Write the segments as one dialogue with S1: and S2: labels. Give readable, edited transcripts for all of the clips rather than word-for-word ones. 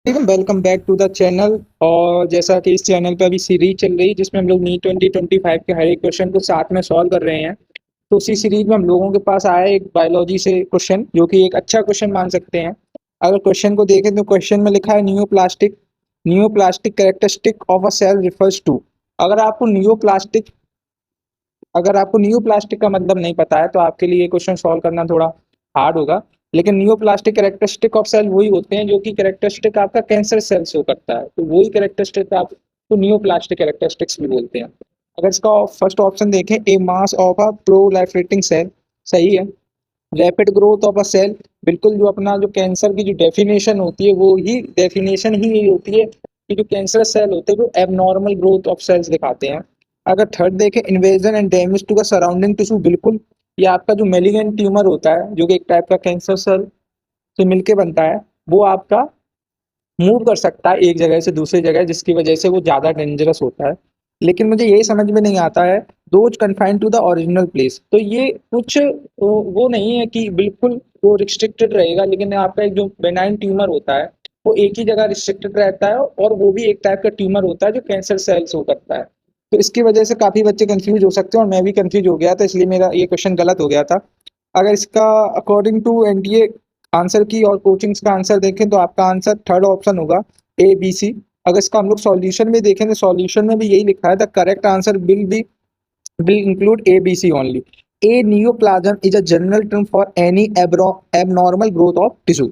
S1: Welcome back to the channel. और जैसा कि इस चैनल पे अभी सीरीज चल रही है जिसमें हम लोग नीट 2025 के हर एक क्वेश्चन को साथ में सॉल्व कर रहे हैं। तो उसी सीरीज में हम लोगों के पास आया एक बायोलॉजी से क्वेश्चन, जो कि एक अच्छा क्वेश्चन मान सकते हैं। अगर क्वेश्चन को देखें तो क्वेश्चन में लिखा है neoplastic characteristic of a cell refers to. अगर आपको न्यूप्लास्टिक अगर आपको न्यूप्लास्टिक का मतलब नहीं पता है तो आपके लिए ये क्वेश्चन सॉल्व करना थोड़ा हार्ड होगा। लेकिन न्यूप्लास्टिक कैरेक्टरिस्टिक ऑफ सेल वही होते हैं जो कि कैरेक्टरिस्टिक आपका कैंसर सेल शो करता है, तो वही कैरेक्टरिस्टिक आपको न्यूप्लास्टिक कैरेक्टरिस्टिक्स भी बोलते हैं। अगर इसका फर्स्ट ऑप्शन देखें, ए मास ऑफ अ प्रोलाइफरेटिंग सेल, सही है। Rapid growth of a cell, बिल्कुल जो अपना जो कैंसर की जो डेफिनेशन होती है वो ही डेफिनेशन ही यही होती है कि जो कैंसर सेल होते हैं वो एबनॉर्मल ग्रोथ ऑफ सेल्स दिखाते हैं। अगर थर्ड देखें, invasion and damage to the surrounding tissue, बिल्कुल ये आपका जो मेलिगेंट ट्यूमर होता है जो कि एक टाइप का कैंसर सेल से मिलके बनता है, वो आपका मूव कर सकता है एक जगह से दूसरी जगह, जिसकी वजह से वो ज़्यादा डेंजरस होता है। लेकिन मुझे यही समझ में नहीं आता है, those confined to the original place, तो ये कुछ वो नहीं है कि बिल्कुल वो रिस्ट्रिक्टेड रहेगा। लेकिन आपका एक जो बेनाइन ट्यूमर होता है वो एक ही जगह रिस्ट्रिक्टेड रहता है, और वो भी एक टाइप का ट्यूमर होता है जो कैंसर सेल्स हो करता है। तो इसकी वजह से काफ़ी बच्चे कंफ्यूज हो सकते हैं, और मैं भी कंफ्यूज हो गया था, इसलिए मेरा ये क्वेश्चन गलत हो गया था। अगर इसका अकॉर्डिंग टू एनटीए आंसर की और कोचिंग्स का आंसर देखें तो आपका आंसर थर्ड ऑप्शन होगा, ए बी सी। अगर इसका हम लोग सॉल्यूशन में देखें तो सॉल्यूशन में भी यही लिखा है, the correct answer will include ABC only. A neoplasm is a general term for any abnormal growth of tissue.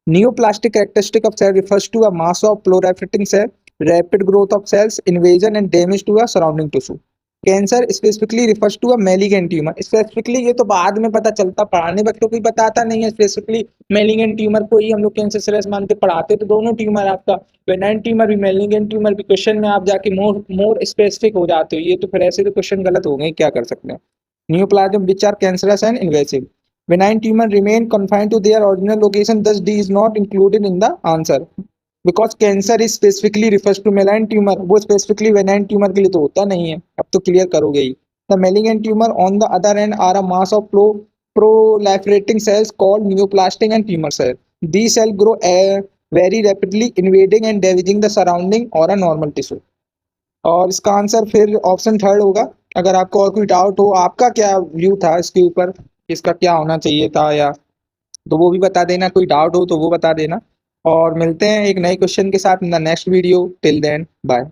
S1: Neoplastic characteristic of cell refers to a mass of proliferating cell, rapid growth of cells, invasion and damage to a surrounding tissue. Cancer specifically refers to a malignant tumour, specifically ये तो बाद में पता चलता, पढ़ाने वक्त तो कोई बताता नहीं है स्पेसिफिकली मेलिगेंट ट्यूमर को ही हम लोग कैंसर सेल्स मान के पढ़ाते, तो दोनों ट्यूमर आपका बेनाइन ट्यूमर भी मेलिगेंट ट्यूमर भी क्वेश्चन में आप जाके मोर स्पेसिफिक हो जाते हो। ये तो फिर ऐसे तो क्वेश्चन गलत हो गए, क्या कर सकते हैं। Neoplasm which are cancerous and invasive, benign tumor remain confined to their original location, thus D is not included in the answer because cancer is specifically refers to malign tumor, वो specifically benign tumor के लिए तो होता नहीं है, अब तो clear करोगे ही। The malignant tumor on the other hand are a mass of proliferating cells called neoplastic and tumor cells. These cells grow very rapidly, invading and damaging the surrounding or a normal tissue. और इसका answer फिर option third होगा। अगर आपको और कोई doubt हो, आपका क्या व्यू था इसके ऊपर, इसका क्या होना चाहिए था, या तो वो भी बता देना, कोई डाउट हो तो वो बता देना। और मिलते हैं एक नए क्वेश्चन के साथ in the next video. Till then bye.